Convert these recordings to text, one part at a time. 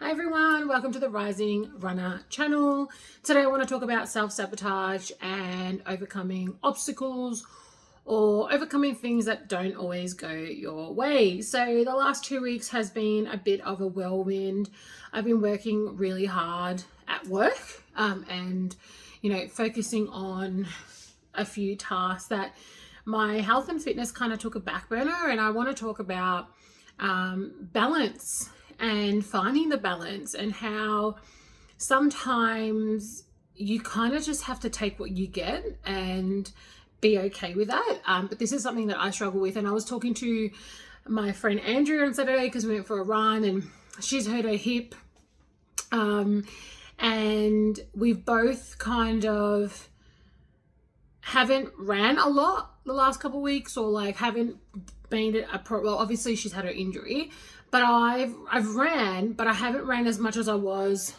Hi everyone, welcome to the Rising Runner channel. Today I want to talk about self-sabotage and overcoming obstacles or overcoming things that don't always go your way. So the last 2 weeks has been a bit of a whirlwind. I've been working really hard at work and focusing on a few tasks that my health and fitness kind of took a back burner, and I want to talk about balance and finding the balance, and how sometimes you kind of just have to take what you get and be okay with that. But this is something that I struggle with, and I was talking to my friend Andrea on Saturday because we went for a run and she's hurt her hip, and we've both kind of haven't ran a lot the last couple of weeks, or like haven't made it well, obviously she's had her injury, but I've ran, but I haven't ran as much as I was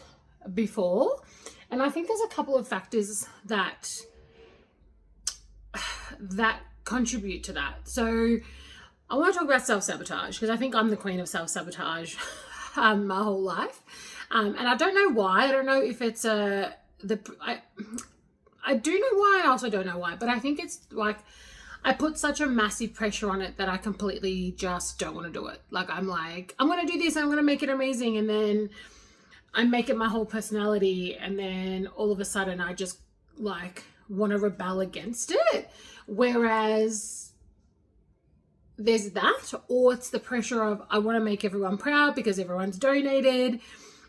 before. And I think there's a couple of factors that contribute to that. So I want to talk about self-sabotage because I think I'm the queen of self-sabotage my whole life. And I don't know why. I don't know if it's I do know why, I also don't know why, but I think it's like I put such a massive pressure on it that I completely just don't want to do it. Like I'm going to do this and I'm going to make it amazing, and then I make it my whole personality, and then all of a sudden I just like want to rebel against it. Whereas there's that, or it's the pressure of I want to make everyone proud because everyone's donated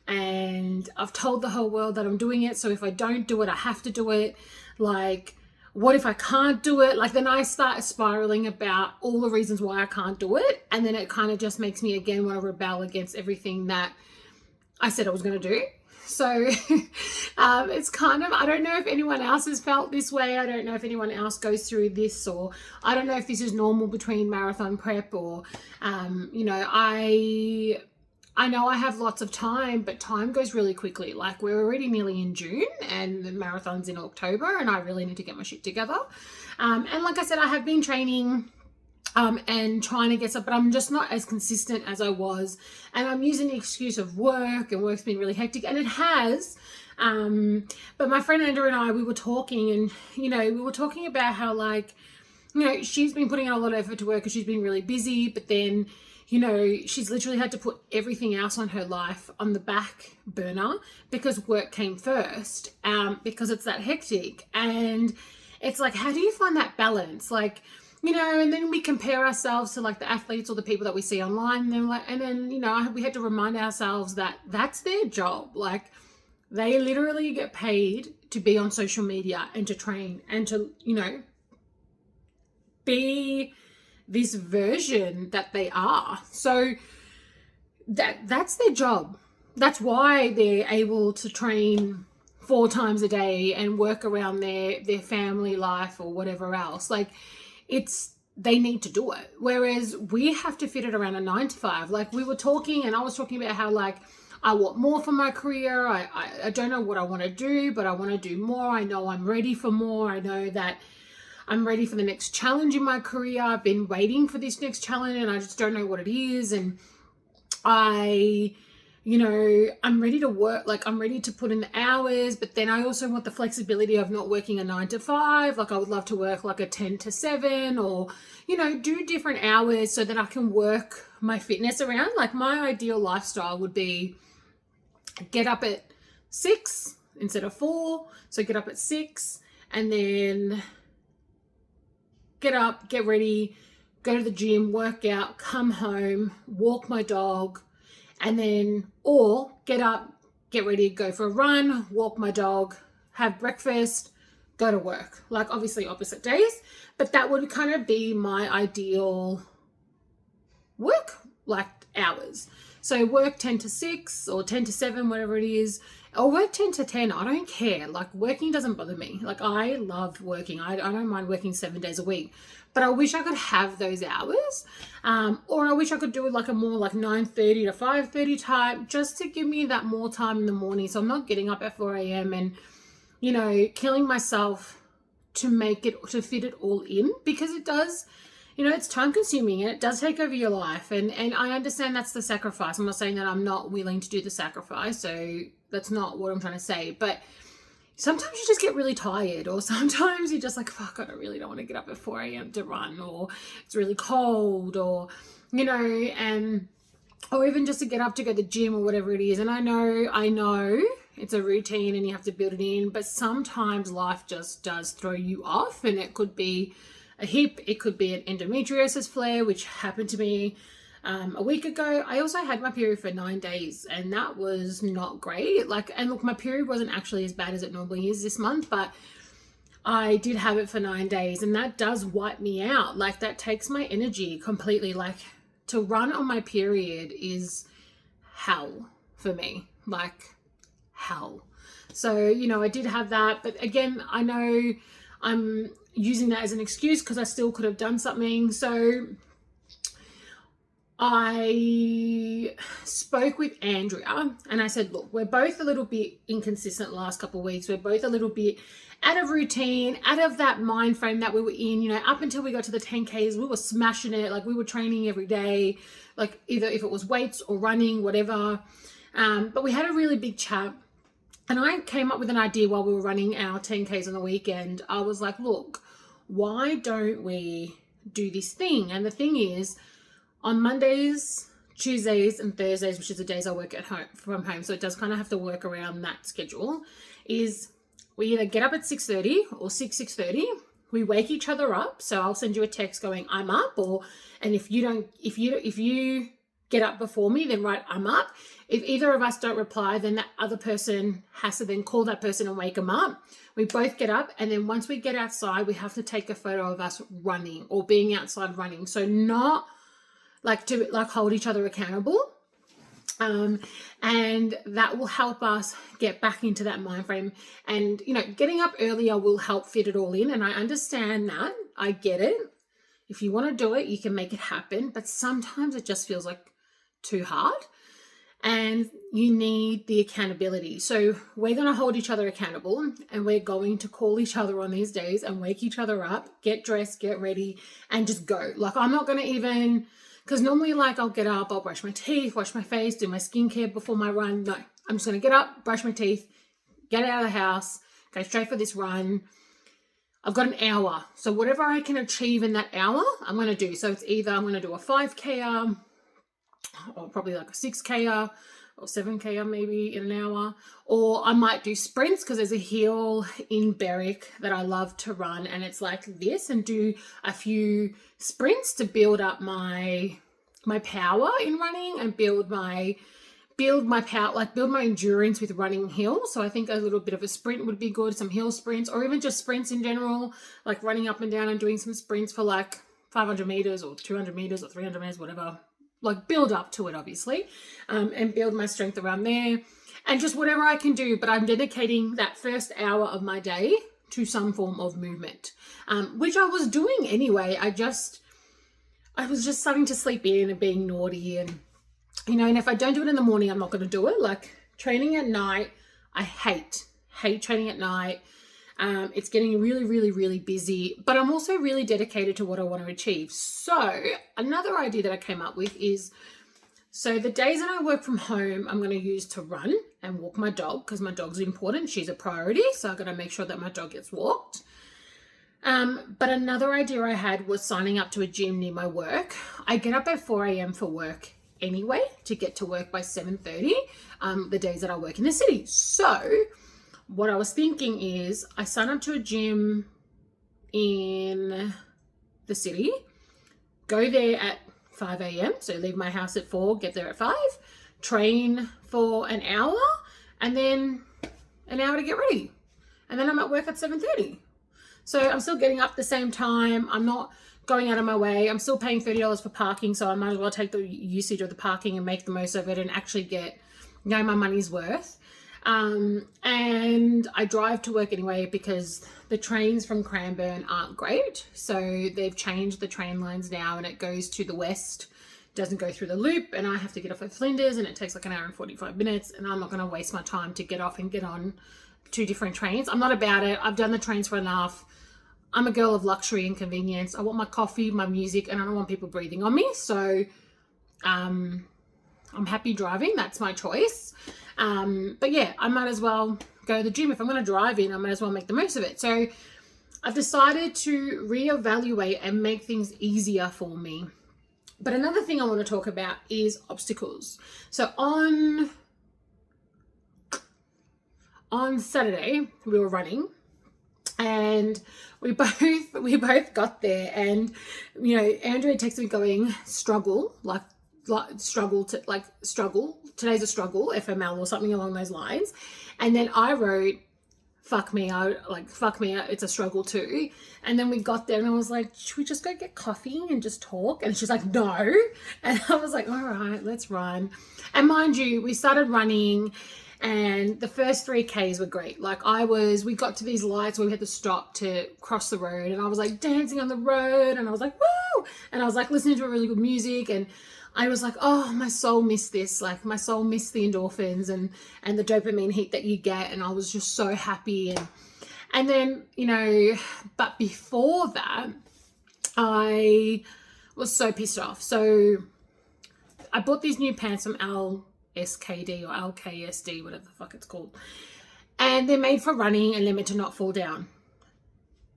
and I've told the whole world that I'm doing it, so if I don't do it, I have to do it. Like, what if I can't do it? Like, then I start spiraling about all the reasons why I can't do it, and then it kind of just makes me again want to rebel against everything that I said I was going to do. So it's kind of, I don't know if anyone else has felt this way. I don't know if anyone else goes through this, or I don't know if this is normal between marathon prep, or I know I have lots of time, but time goes really quickly. Like, we're already nearly in June and the marathon's in October, and I really need to get my shit together. And like I said, I have been training and trying to get stuff, but I'm just not as consistent as I was. And I'm using the excuse of work, and work's been really hectic, and it has. But my friend Andrew and I, we were talking, and, we were talking about how, like, she's been putting in a lot of effort to work because she's been really busy, but then she's literally had to put everything else on her life on the back burner because work came first, because it's that hectic. And it's like, how do you find that balance? Like, and then we compare ourselves to like the athletes or the people that we see online, and then we had to remind ourselves that that's their job. Like, they literally get paid to be on social media and to train and to, be this version that they are. So that's their job. That's why they're able to train 4 times a day and work around their family life or whatever else. Like, they need to do it. Whereas we have to fit it around a 9 to 5. Like, we were talking, and I was talking about how, like, I want more for my career. I don't know what I want to do, but I want to do more. I know I'm ready for more. I know that I'm ready for the next challenge in my career. I've been waiting for this next challenge and I just don't know what it is. And I'm ready to work. Like, I'm ready to put in the hours, but then I also want the flexibility of not working a 9 to 5. Like, I would love to work like a 10 to 7, or, do different hours so that I can work my fitness around. Like, my ideal lifestyle would be get up at 6 instead of 4. So get up at 6 and then get up, get ready, go to the gym, work out, come home, walk my dog, and then, or get up, get ready, go for a run, walk my dog, have breakfast, go to work. Like, obviously opposite days, but that would kind of be my ideal work, like, hours. So work 10 to 6 or 10 to 7, whatever it is, or work 10 to 10. I don't care. Like, working doesn't bother me. Like, I love working. I don't mind working 7 days a week, but I wish I could have those hours. Or I wish I could do it like a more like 9:30 to 5:30 type, just to give me that more time in the morning. So I'm not getting up at 4 a.m. and, killing myself to fit it all in, because it does, it's time consuming and it does take over your life. And I understand that's the sacrifice. I'm not saying that I'm not willing to do the sacrifice. So that's not what I'm trying to say. But sometimes you just get really tired, or sometimes you're just like, fuck, I really don't want to get up at 4 a.m. to run, or it's really cold, or, or even just to get up to go to the gym or whatever it is. And I know it's a routine and you have to build it in, but sometimes life just does throw you off, and it could be a hip, it could be an endometriosis flare, which happened to me a week ago. I also had my period for 9 days, and that was not great. And look, my period wasn't actually as bad as it normally is this month, but I did have it for 9 days, and that does wipe me out. That takes my energy completely. To run on my period is hell for me, hell. So, I did have that, but again, I know I'm using that as an excuse because I still could have done something. So I spoke with Andrea and I said, look, we're both a little bit inconsistent the last couple of weeks. We're both a little bit out of routine, out of that mind frame that we were in, up until we got to the 10Ks, we were smashing it. We were training every day, either if it was weights or running, whatever. But we had a really big chat. And I came up with an idea while we were running our 10Ks on the weekend. I was like, look, why don't we do this thing? And the thing is, on Mondays, Tuesdays, and Thursdays, which is the days I work from home, so it does kind of have to work around that schedule, is we either get up at 6:30 or 6:30. We wake each other up. So I'll send you a text going, I'm up, and if you get up before me, then write, I'm up. If either of us don't reply, then that other person has to then call that person and wake them up. We both get up, and then once we get outside, we have to take a photo of us running or being outside running. So not to hold each other accountable. And that will help us get back into that mind frame. And, getting up earlier will help fit it all in. And I understand that. I get it. If you want to do it, you can make it happen. But sometimes it just feels like too hard. And you need the accountability. So we're going to hold each other accountable, and we're going to call each other on these days and wake each other up, get dressed, get ready, and just go. I'm not going to even, because normally I'll get up, I'll brush my teeth, wash my face, do my skincare before my run. No, I'm just going to get up, brush my teeth, get out of the house, go straight for this run. I've got an hour. So whatever I can achieve in that hour, I'm going to do. So it's either I'm going to do a 5K or probably a 6K or 7K maybe in an hour, or I might do sprints because there's a hill in Berwick that I love to run, and it's like this, and do a few sprints to build up my power in running and build my power, build my endurance with running hills. So I think a little bit of a sprint would be good, some hill sprints, or even just sprints in general, running up and down and doing some sprints for 500 meters or 200 meters or 300 meters, whatever. Build up to it, obviously, and build my strength around there, and just whatever I can do. But I'm dedicating that first hour of my day to some form of movement, which I was doing anyway. I was just starting to sleep in and being naughty, and and if I don't do it in the morning, I'm not going to do it. Training at night, I hate training at night. It's getting really, really, really busy, but I'm also really dedicated to what I want to achieve. So another idea that I came up with is, so the days that I work from home, I'm going to use to run and walk my dog, because my dog's important. She's a priority. So I've got to make sure that my dog gets walked. But another idea I had was signing up to a gym near my work. I get up at 4 a.m. for work anyway, to get to work by 7:30, the days that I work in the city. So what I was thinking is I sign up to a gym in the city, go there at 5 a.m. So leave my house at 4, get there at 5, train for an hour, and then an hour to get ready. And then I'm at work at 7:30. So I'm still getting up the same time. I'm not going out of my way. I'm still paying $30 for parking. So I might as well take the usage of the parking and make the most of it and actually get, my money's worth. And I drive to work anyway because the trains from Cranbourne aren't great. So they've changed the train lines now, and it goes to the west, doesn't go through the loop, and I have to get off at Flinders, and it takes an hour and 45 minutes, and I'm not going to waste my time to get off and get on 2 different trains. I'm not about it. I've done the trains for enough. I'm a girl of luxury and convenience. I want my coffee, my music, and I don't want people breathing on me. So I'm happy driving. That's my choice. But yeah, I might as well go to the gym. If I'm going to drive in, I might as well make the most of it. So I've decided to reevaluate and make things easier for me. But another thing I want to talk about is obstacles. So on Saturday, we were running, and we both got there, and Andrea texted me going, struggle today's a struggle, FML or something along those lines. And then I wrote, fuck me, it's a struggle too. And then we got there and I was like, should we just go get coffee and just talk? And she's like, no. And I was like, all right, let's run. And mind you, we started running and the first 3Ks were great. Like we got to these lights where we had to stop to cross the road, and I was like dancing on the road, and I was like, woo! And I was like listening to a really good music, and I was like, oh, my soul missed this. Like my soul missed the endorphins and the dopamine hit that you get. And I was just so happy. And then, but before that, I was so pissed off. So I bought these new pants from LSKD or LKSD, whatever the fuck it's called. And they're made for running and they're meant to not fall down.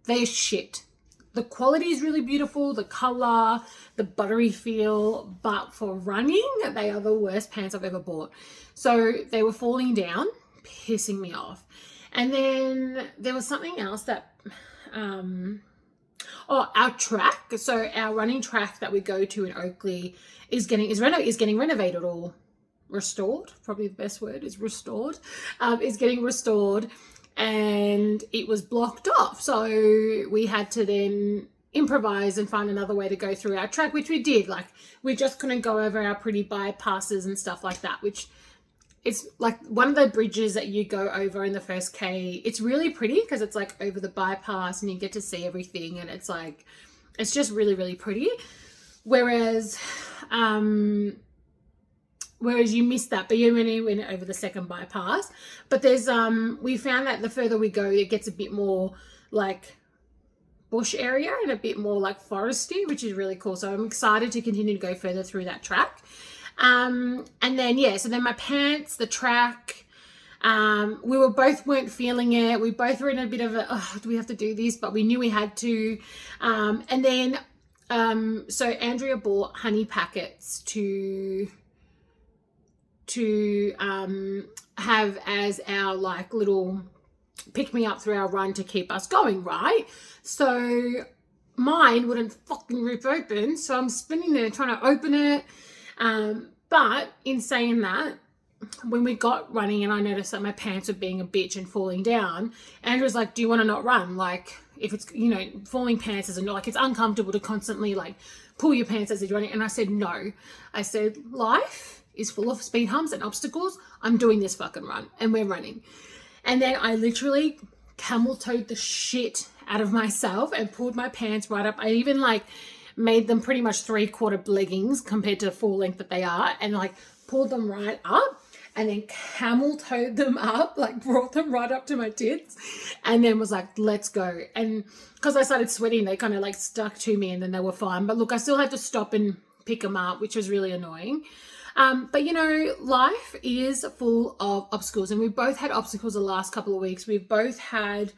They're shit. The quality is really beautiful, the color, the buttery feel, but for running, they are the worst pants I've ever bought. So they were falling down, pissing me off. And then there was something else that, our track. So our running track that we go to in Oakley is getting renovated or restored. Probably the best word is restored. Is getting restored. And it was blocked off. So we had to then improvise and find another way to go through our track, which we did. Like we just couldn't go over our pretty bypasses and stuff like that, which it's like one of the bridges that you go over in the first K. It's really pretty because it's like over the bypass and you get to see everything, and it's like, it's just really, really pretty. Whereas you missed that, but you only went over the second bypass. But there's we found that the further we go, it gets a bit more like bush area and a bit more like foresty, which is really cool. So I'm excited to continue to go further through that track. And then so then my pants, the track, we weren't feeling it. We both were in a bit of do we have to do this? But we knew we had to. And then so Andrea bought honey packets to have as our like little pick me up through our run to keep us going, right? So mine wouldn't fucking rip open, so I'm spinning there trying to open it. But in saying that, when we got running and I noticed that my pants were being a bitch and falling down, Andrew was like, do you want to not run? Like if it's, falling pants isn't like, it's uncomfortable to constantly like pull your pants as you're running. And I said, no. I said, life is full of speed humps and obstacles. I'm doing this fucking run, and we're running. And then I literally camel-toed the shit out of myself and pulled my pants right up. I even like made them pretty much 3/4 leggings compared to the full length that they are, and like pulled them right up and then camel-toed them up, like brought them right up to my tits, and then was like, let's go. And because I started sweating, they kind of like stuck to me, and then they were fine. But look, I still had to stop and pick them up, which was really annoying. But life is full of obstacles, and we both had obstacles the last couple of weeks. We've both had,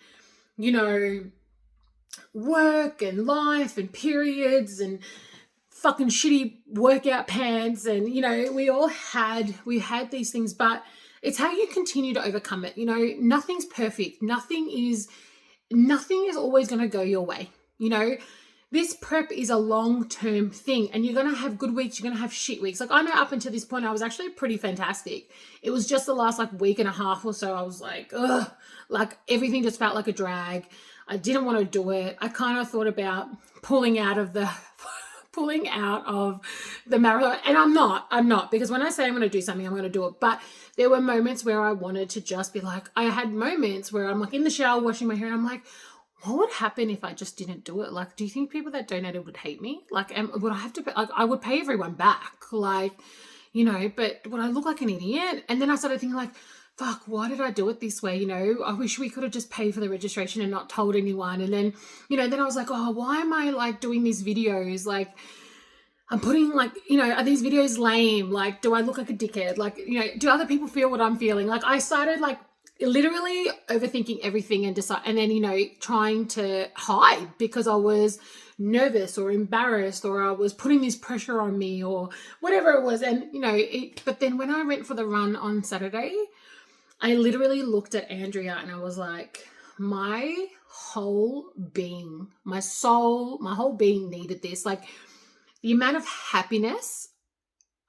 work and life and periods and fucking shitty workout pants. And, we had these things, but it's how you continue to overcome it. Nothing's perfect. Nothing is always going to go your way. This prep is a long-term thing, and you're going to have good weeks. You're going to have shit weeks. Like I know up until this point, I was actually pretty fantastic. It was just the last like week and a half or so. I was like, ugh, like everything just felt like a drag. I didn't want to do it. I kind of thought about pulling out of the marathon, and I'm not, because when I say I'm going to do something, I'm going to do it. But there were moments where I wanted to just be like, I had moments where I'm like in the shower washing my hair, and I'm like, what would happen if I just didn't do it? Like, do you think people that donated would hate me? Like, would I have to pay, like, I would pay everyone back. Like, but would I look like an idiot? And then I started thinking like, fuck, why did I do it this way? I wish we could have just paid for the registration and not told anyone. And then, then I was like, oh, why am I like doing these videos? Like, I'm putting like, are these videos lame? Like, do I look like a dickhead? Like, do other people feel what I'm feeling? Like, I started like literally overthinking everything and then, trying to hide because I was nervous or embarrassed, or I was putting this pressure on me or whatever it was. And, but then when I went for the run on Saturday, I literally looked at Andrea and I was like, my whole being, my soul, my whole being needed this. Like, the amount of happiness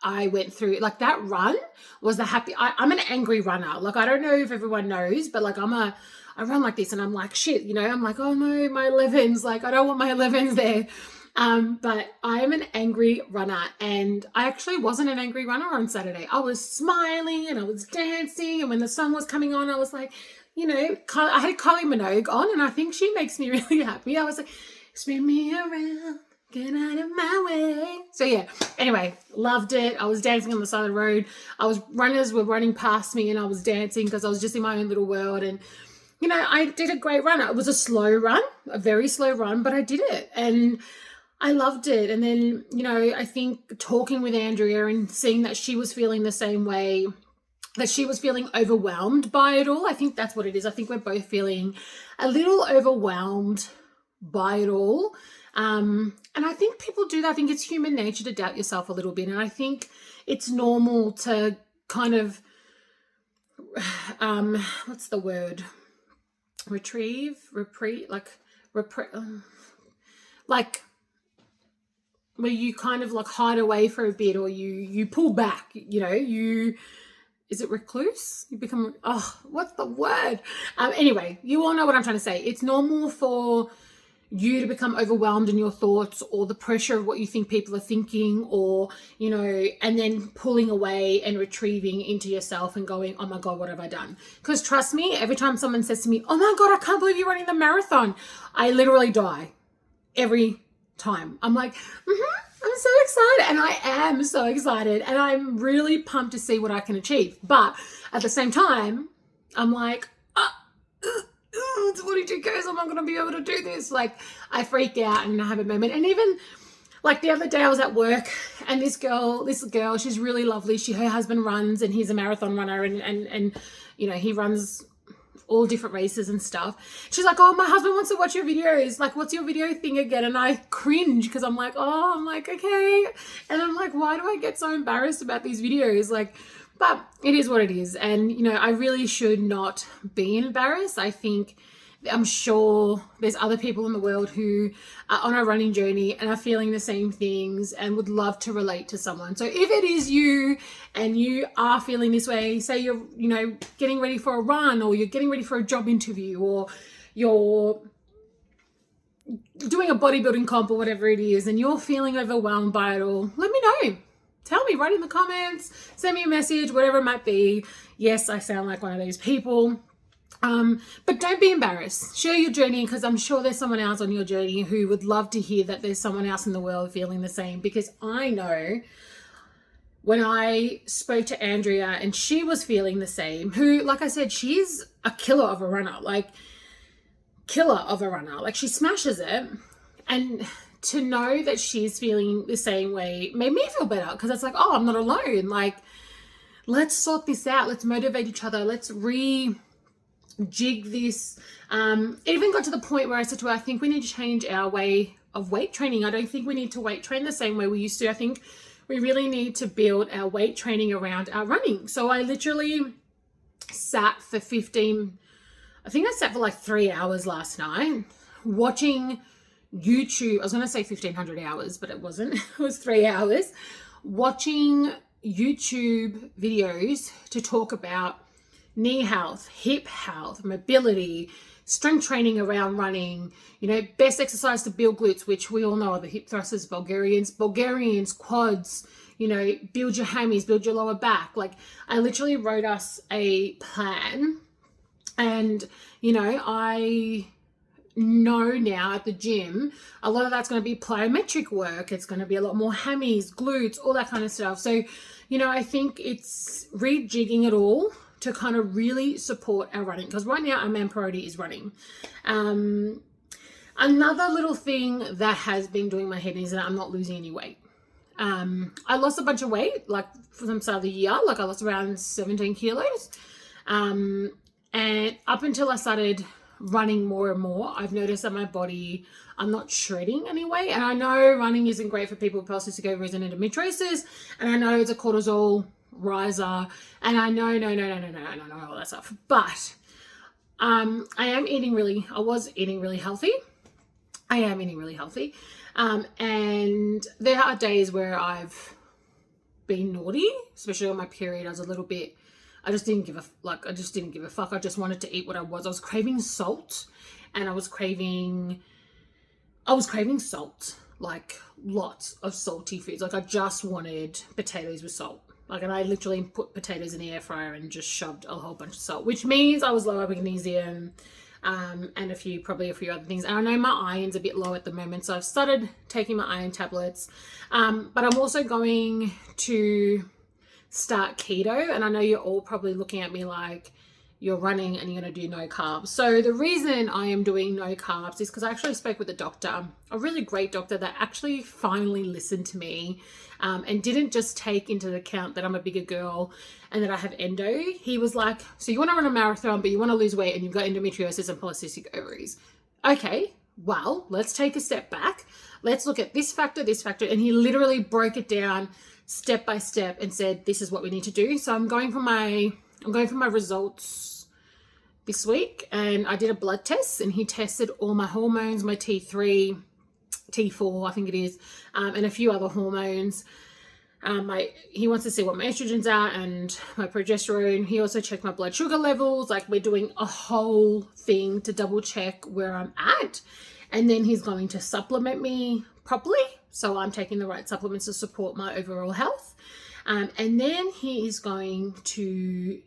I went through, like that run was I'm an angry runner. Like, I don't know if everyone knows, but like I run like this and I'm like, shit, I'm like, oh no, my 11s, like I don't want my 11s there. But I'm an angry runner, and I actually wasn't an angry runner on Saturday. I was smiling and I was dancing, and when the sun was coming on, I was like, I had Kylie Minogue on, and I think she makes me really happy. I was like, spin me around, get out of my way. So yeah, anyway, loved it. I was dancing on the side of the road. Runners were running past me and I was dancing because I was just in my own little world. And, I did a great run. It was a slow run, a very slow run, but I did it and I loved it. And then, I think talking with Andrea and seeing that she was feeling the same way, that she was feeling overwhelmed by it all. I think that's what it is. I think we're both feeling a little overwhelmed by it all. And I think people do that. I think it's human nature to doubt yourself a little bit. And I think it's normal to kind of, what's the word? Like where you kind of like hide away for a bit, or you pull back, is it recluse? You become, what's the word? Anyway, you all know what I'm trying to say. It's normal for you to become overwhelmed in your thoughts, or the pressure of what you think people are thinking, or, and then pulling away and retrieving into yourself and going, oh my God, what have I done? Because trust me, every time someone says to me, oh my God, I can't believe you're running the marathon, I literally die every time. I'm like, I'm so excited. And I am so excited. And I'm really pumped to see what I can achieve. But at the same time, I'm like, it's 42 Ks. I'm not going to be able to do this. Like, I freak out and I have a moment. And even like the other day I was at work, and this girl, she's really lovely. Her husband runs, and he's a marathon runner, and he runs all different races and stuff. She's like, oh, my husband wants to watch your videos. Like, what's your video thing again? And I cringe because I'm like, okay. And I'm like, why do I get so embarrassed about these videos? Like, but it is what it is. And, I really should not be embarrassed. I'm sure there's other people in the world who are on a running journey and are feeling the same things and would love to relate to someone. So if it is you and you are feeling this way, say you're, getting ready for a run, or you're getting ready for a job interview, or you're doing a bodybuilding comp or whatever it is, and you're feeling overwhelmed by it all, let me know. Tell me, write in the comments, send me a message, whatever it might be. Yes, I sound like one of those people. But don't be embarrassed. Share your journey, because I'm sure there's someone else on your journey who would love to hear that there's someone else in the world feeling the same. Because I know when I spoke to Andrea and she was feeling the same, who, like I said, she's a killer of a runner, like she smashes it. And to know that she's feeling the same way made me feel better, because it's like, oh, I'm not alone. Like, let's sort this out. Let's motivate each other. Let's jig this. It even got to the point where I said to her, I think we need to change our way of weight training. I don't think we need to weight train the same way we used to. I think we really need to build our weight training around our running. So I literally sat for 3 hours last night watching YouTube. I was going to say 1,500 hours, but it wasn't. It was 3 hours watching YouTube videos to talk about knee health, hip health, mobility, strength training around running, best exercise to build glutes, which we all know are the hip thrusters, Bulgarians, quads, build your hammies, build your lower back. Like, I literally wrote us a plan, and, I know now at the gym, a lot of that's going to be plyometric work. It's going to be a lot more hammies, glutes, all that kind of stuff. So, I think it's rejigging it all to kind of really support our running, because right now our main priority is running. Another little thing that has been doing my head is that I'm not losing any weight. I lost a bunch of weight, like from the start of the year, like I lost around 17 kilos. And up until I started running more and more, I've noticed that my body, I'm not shredding anyway. And I know running isn't great for people with polycystic ovaries and endometriosis. And I know it's a cortisol riser. And I know all that stuff. But I was eating really healthy. I am eating really healthy. And there are days where I've been naughty, especially on my period. I just didn't give a fuck. I just wanted to eat what I was craving salt, and I was craving salt, like lots of salty foods. Like I just wanted potatoes with salt. And I literally put potatoes in the air fryer and just shoved a whole bunch of salt, which means I was low on magnesium, and probably a few other things. And I know my iron's a bit low at the moment, so I've started taking my iron tablets. But I'm also going to start keto, and I know you're all probably looking at me like you're running and you're going to do no carbs. So the reason I am doing no carbs is because I actually spoke with a doctor, a really great doctor that actually finally listened to me, and didn't just take into account that I'm a bigger girl and that I have endo. He was like, so you want to run a marathon, but you want to lose weight and you've got endometriosis and polycystic ovaries. Okay, well, let's take a step back. Let's look at this factor. And he literally broke it down step by step and said, this is what we need to do. So I'm going for my results this week, and I did a blood test, and he tested all my hormones, my T3, T4, I think it is, and a few other hormones. He wants to see what my estrogens are and my progesterone. He also checked my blood sugar levels. Like, we're doing a whole thing to double check where I'm at. And then he's going to supplement me properly, so I'm taking the right supplements to support my overall health. And then he is going to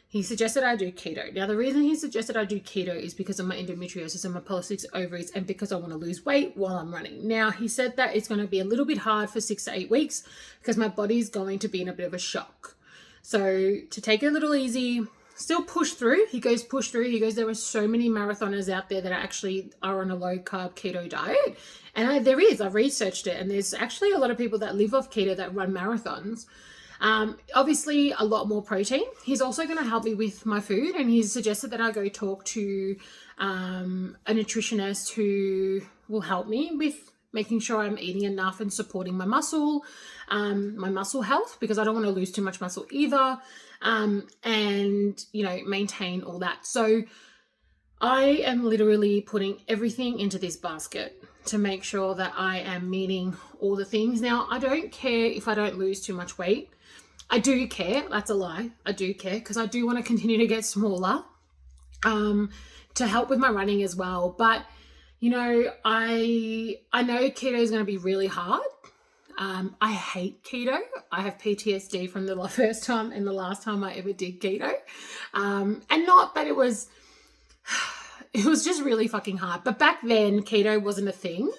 he suggested I do keto. Now, the reason he suggested I do keto is because of my endometriosis and my polycystic ovaries, and because I want to lose weight while I'm running. Now, he said that it's going to be a little bit hard for 6 to 8 weeks because my body's going to be in a bit of a shock. So to take it a little easy, still push through. He goes, push through. He goes, there are so many marathoners out there that actually are on a low carb keto diet. And I've researched it, and there's actually a lot of people that live off keto that run marathons. Obviously a lot more protein. He's also going to help me with my food, and he's suggested that I go talk to a nutritionist who will help me with making sure I'm eating enough and supporting my muscle health, because I don't want to lose too much muscle either, and maintain all that. So I am literally putting everything into this basket to make sure that I am meeting all the things. Now, I don't care if I don't lose too much weight. I do care. That's a lie. I do care, because I do want to continue to get smaller, to help with my running as well. But, I know keto is going to be really hard. I hate keto. I have PTSD from the first time and the last time I ever did keto. And not that it was just really fucking hard. But back then, keto wasn't a thing.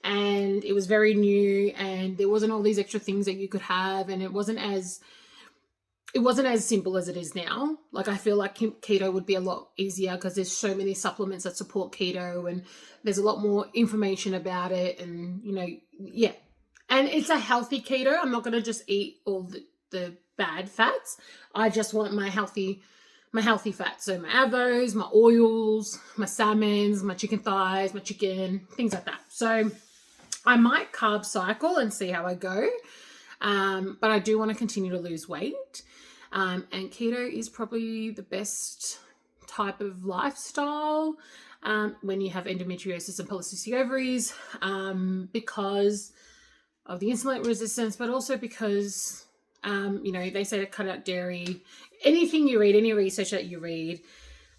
And it was very new, and there wasn't all these extra things that you could have, and it wasn't as simple as it is now. Like, I feel like keto would be a lot easier because there's so many supplements that support keto, and there's a lot more information about it, and yeah. And it's a healthy keto. I'm not going to just eat all the bad fats. I just want my healthy fats. So my avos, my oils, my salmons, my chicken thighs, my chicken, things like that. So I might carb cycle and see how I go. But I do want to continue to lose weight. And keto is probably the best type of lifestyle when you have endometriosis and polycystic ovaries, because of the insulin resistance, but also because, they say to cut out dairy. Anything you read, any research that you read,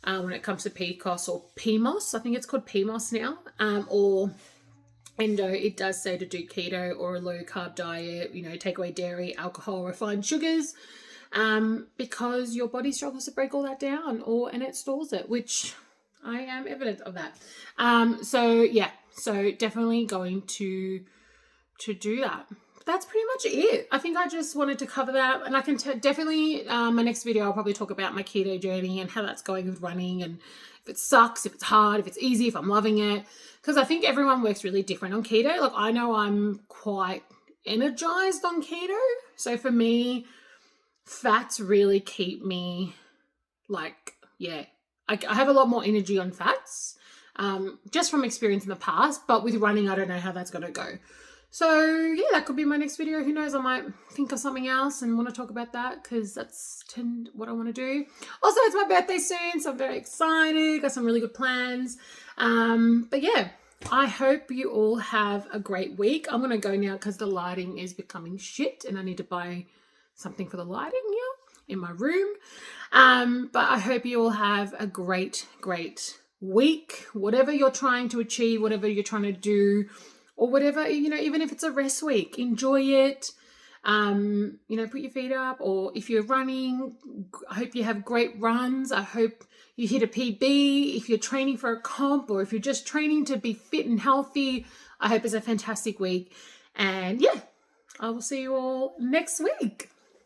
when it comes to PCOS or PMOS, I think it's called PMOS now, or endo, it does say to do keto or a low carb diet, take away dairy, alcohol, refined sugars, because your body struggles to break all that down, and it stores it, which I am evidence of that. So yeah, so definitely going to do that. That's pretty much it. I think I just wanted to cover that, and I can definitely my next video I'll probably talk about my keto journey and how that's going with running, and if it sucks, if it's hard, if it's easy, if I'm loving it, because I think everyone works really different on keto. Like I know I'm quite energized on keto, so for me, fats really keep me like, yeah, I have a lot more energy on fats, just from experience in the past, but with running, I don't know how that's going to go. So yeah, that could be my next video. Who knows? I might think of something else and want to talk about that, because that's what I want to do. Also, it's my birthday soon, so I'm very excited. Got some really good plans. But yeah, I hope you all have a great week. I'm going to go now because the lighting is becoming shit and I need to buy something for the lighting here in my room. But I hope you all have a great week. Whatever you're trying to achieve, whatever you're trying to do, or whatever, you know, even if it's a rest week, enjoy it. You know, put your feet up, or if you're running, I hope you have great runs. I hope you hit a PB. If you're training for a comp, or if you're just training to be fit and healthy, I hope it's a fantastic week. And yeah, I will see you all next week.